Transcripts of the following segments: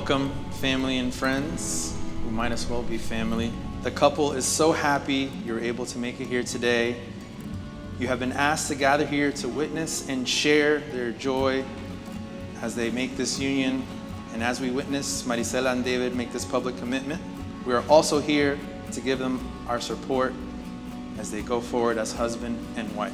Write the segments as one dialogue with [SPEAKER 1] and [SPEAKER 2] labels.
[SPEAKER 1] Welcome, family and friends, who might as well be family. The couple is so happy you're able to make it here today. You have been asked to gather here to witness and share their joy as they make this union. And as we witness Marisela and David make this public commitment, we are also here to give them our support as they go forward as husband and wife.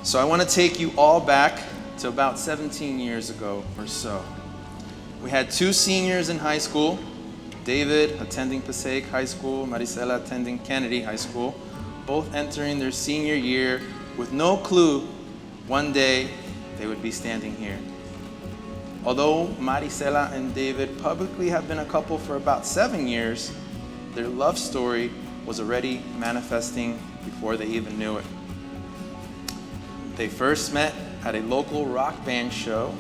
[SPEAKER 1] So I want to take you all back to about 17 years ago or so. We had two seniors in high school, David attending Passaic High School, Marisela attending Kennedy High School, both entering their senior year with no clue one day they would be standing here. Although Marisela and David publicly have been a couple for about 7 years, their love story was already manifesting before they even knew it. They first met at a local rock band show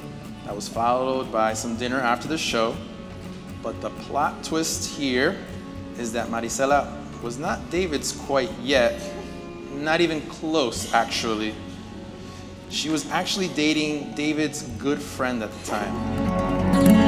[SPEAKER 1] that was followed by some dinner after the show. But the plot twist here is that Marisela was not David's quite yet, not even close actually. She was actually dating David's good friend at the time.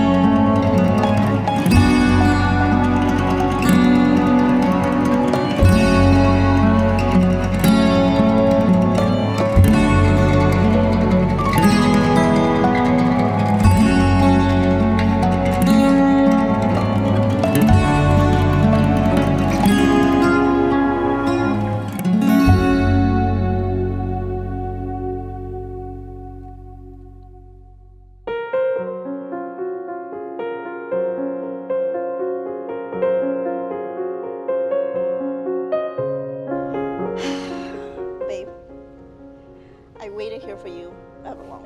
[SPEAKER 2] I waited here for you that long.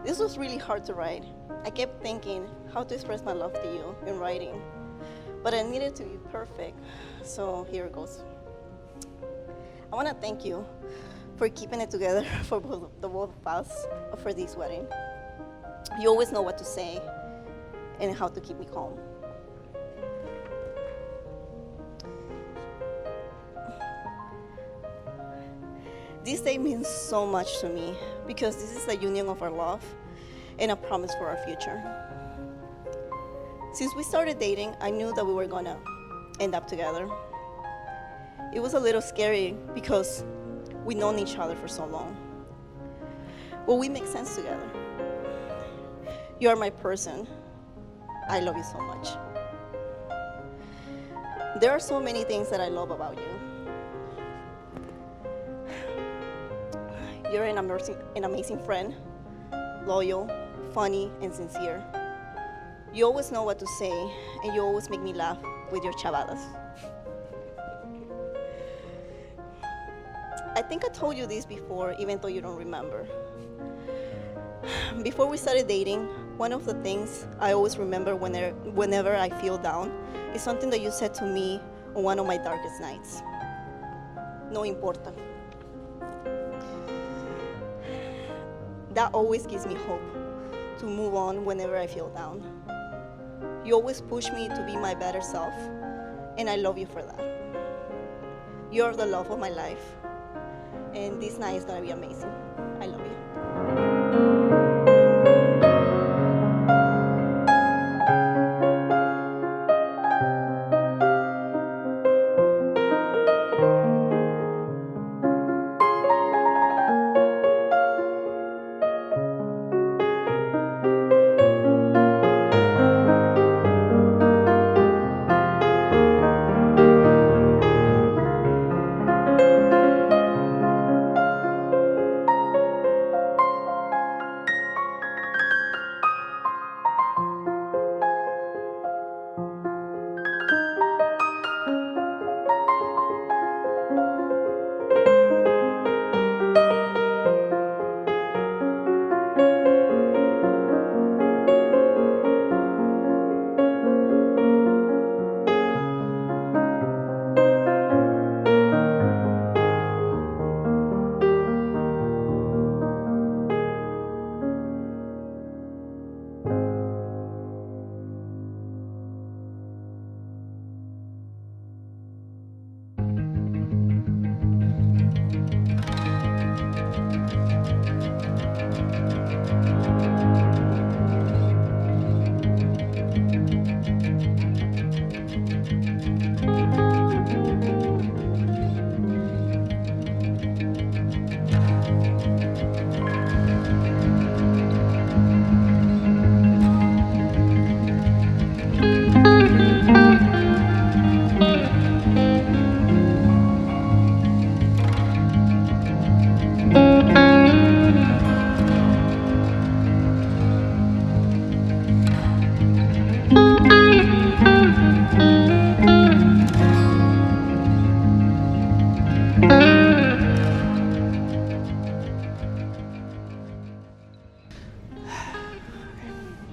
[SPEAKER 2] This was really hard to write. I kept thinking how to express my love to you in writing, but I needed to be perfect, so here it goes. I want to thank you for keeping it together for both of us for this wedding. You always know what to say and how to keep me calm. This day means so much to me because this is the union of our love and a promise for our future. Since we started dating, I knew that we were gonna end up together. It was a little scary because we'd known each other for so long. Well, we make sense together. You are my person. I love you so much. There are so many things that I love about you. You're an amazing friend, loyal, funny, and sincere. You always know what to say, and you always make me laugh with your chavadas. I think I told you this before, even though you don't remember. Before we started dating, one of the things I always remember whenever I feel down is something that you said to me on one of my darkest nights. No importa. That always gives me hope to move on whenever I feel down. You always push me to be my better self, and I love you for that. You're the love of my life, and this night is gonna be amazing. I love you.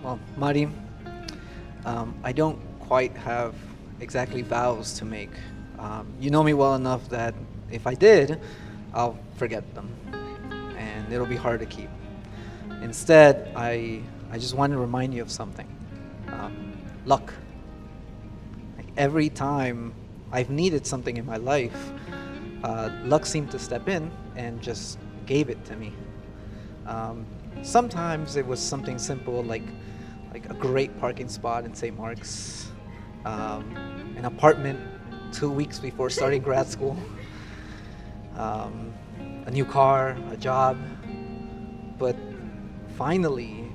[SPEAKER 3] Well, Mari, I don't quite have exactly vows to make. You know me well enough that if I did, I'll forget them, and it'll be hard to keep. Instead, I just want to remind you of something. Luck. Like every time I've needed something in my life, luck seemed to step in and just gave it to me. Sometimes it was something simple like a great parking spot in St. Mark's, an apartment 2 weeks before starting grad school, a new car, a job. But finally,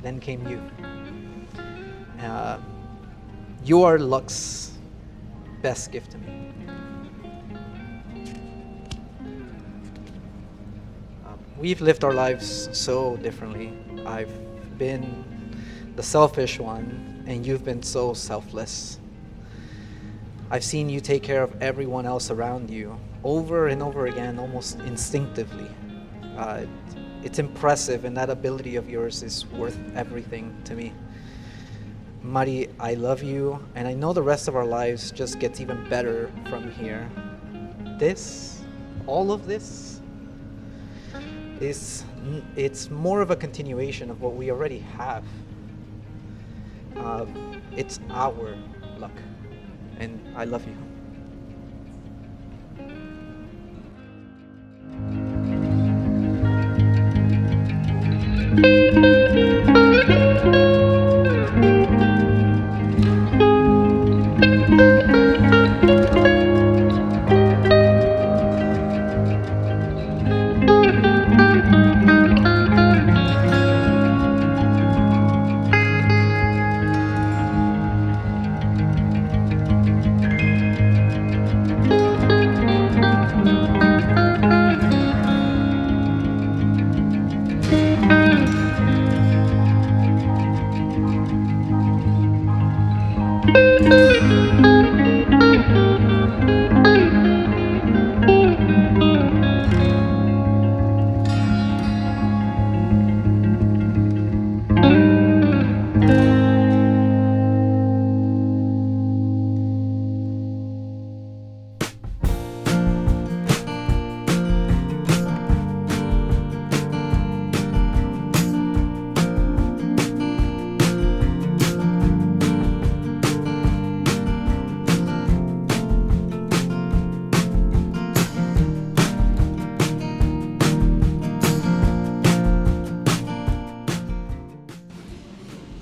[SPEAKER 3] then came you. You are luck's best gift to me. We've lived our lives so differently. I've been the selfish one, and you've been so selfless. I've seen you take care of everyone else around you over and over again, almost instinctively. It's impressive, and that ability of yours is worth everything to me. Mari, I love you, and I know the rest of our lives just gets even better from here. All of this, it's more of a continuation of what we already have. It's our luck, and I love you.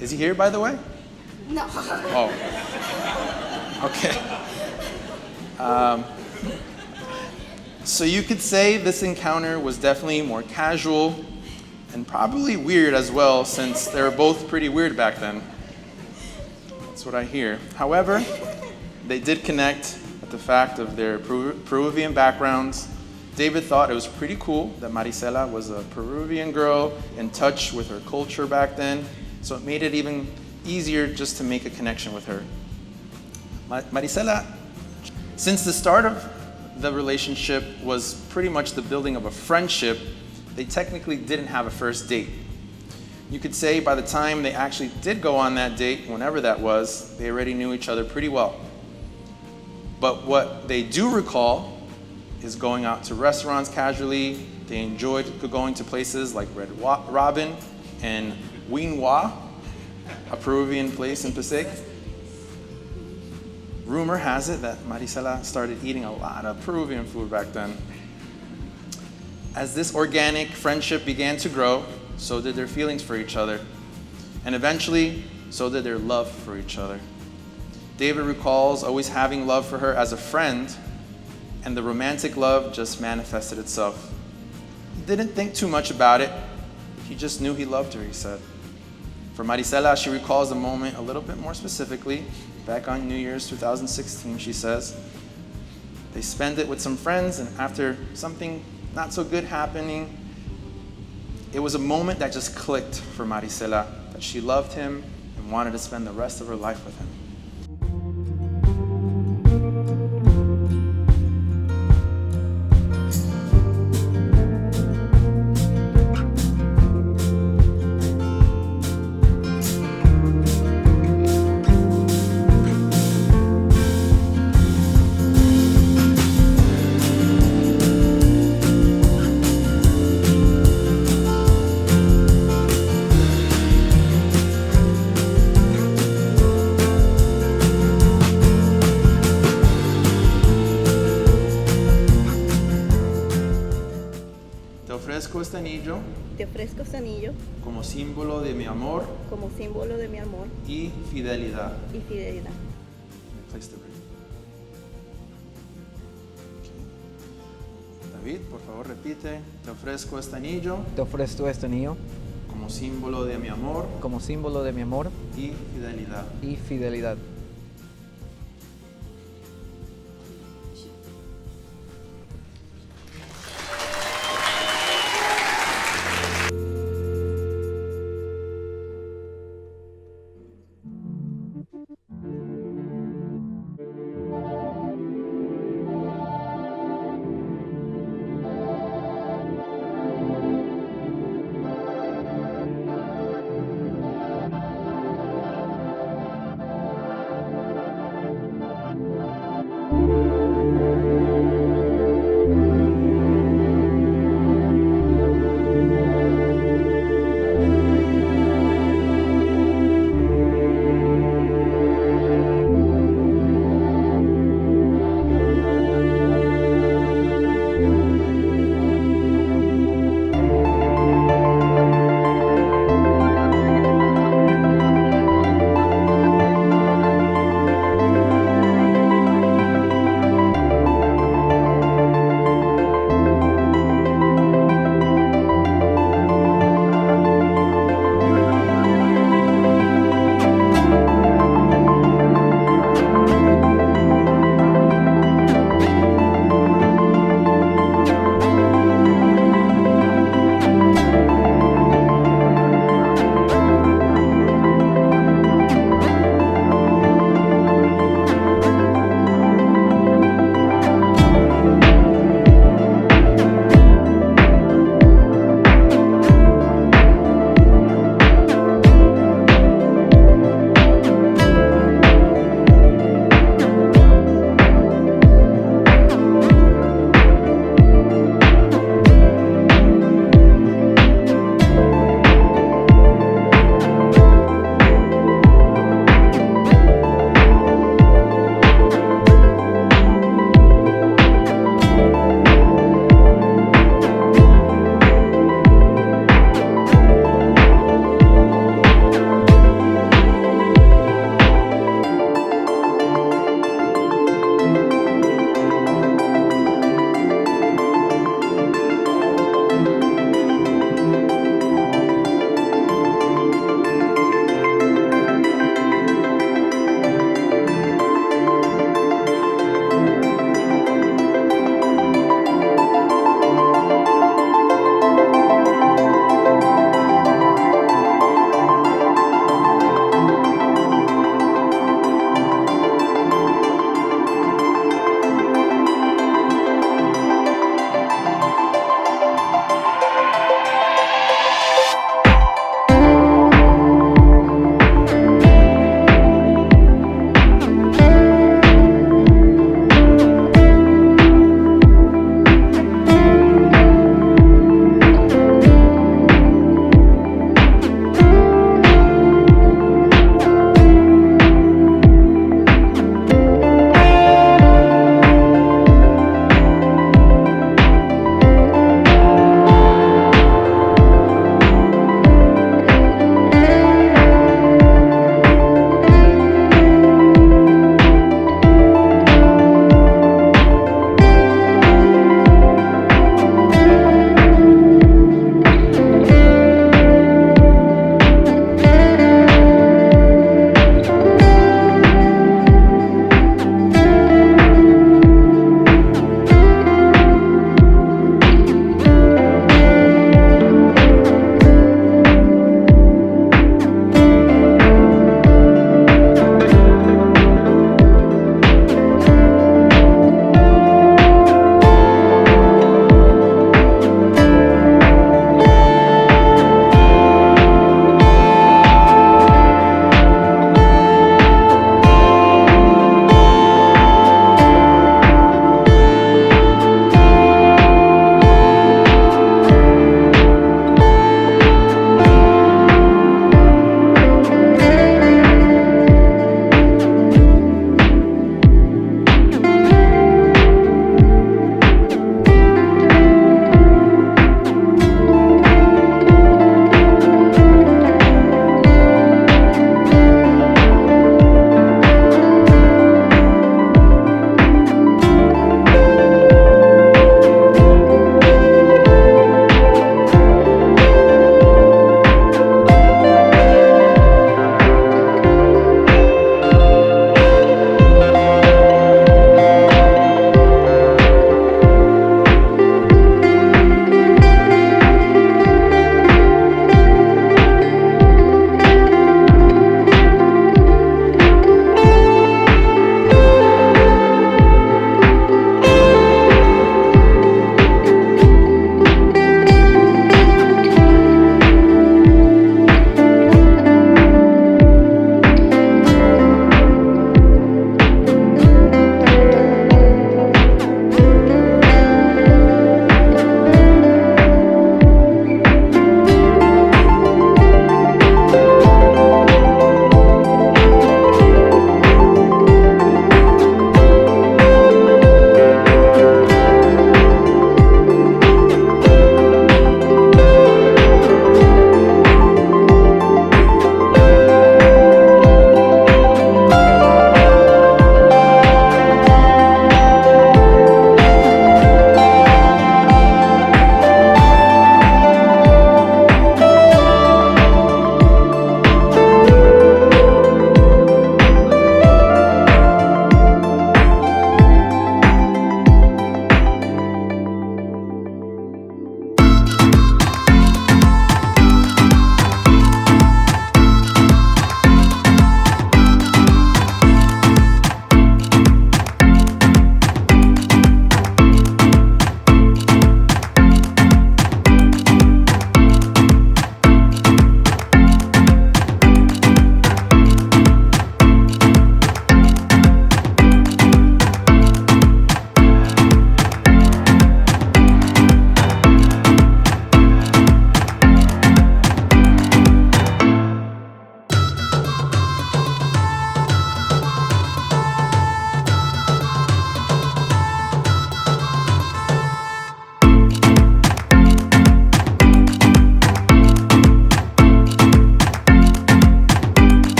[SPEAKER 1] Is he here, by the way?
[SPEAKER 2] No.
[SPEAKER 1] Oh. Okay. So you could say this encounter was definitely more casual and probably weird as well, since they were both pretty weird back then. That's what I hear. However, they did connect at the fact of their Peruvian backgrounds. David thought it was pretty cool that Marisela was a Peruvian girl in touch with her culture back then, so it made it even easier just to make a connection with her. Marisela, since the start of the relationship was pretty much the building of a friendship, they technically didn't have a first date. You could say by the time they actually did go on that date, whenever that was, they already knew each other pretty well. But what they do recall is going out to restaurants casually. They enjoyed going to places like Red Robin and Winoa, a Peruvian place in Passaic. Rumor has it that Marisela started eating a lot of Peruvian food back then. As this organic friendship began to grow, so did their feelings for each other. And eventually, so did their love for each other. David recalls always having love for her as a friend, and the romantic love just manifested itself. He didn't think too much about it. He just knew he loved her, he said. For Marisela, she recalls the moment a little bit more specifically. Back on New Year's 2016, she says, they spent it with some friends, and after something not so good happening, it was a moment that just clicked for Marisela, that she loved him and wanted to spend the rest of her life with him. este anillo
[SPEAKER 2] te ofrezco este anillo
[SPEAKER 1] como símbolo de mi amor
[SPEAKER 2] como símbolo de mi amor
[SPEAKER 1] y fidelidad.
[SPEAKER 2] y fidelidad.
[SPEAKER 1] Place the ring. David, por favor, repite. Te ofrezco este anillo
[SPEAKER 3] Te ofrezco este anillo
[SPEAKER 1] como símbolo de mi amor
[SPEAKER 3] como símbolo de mi amor
[SPEAKER 1] y fidelidad.
[SPEAKER 3] y fidelidad.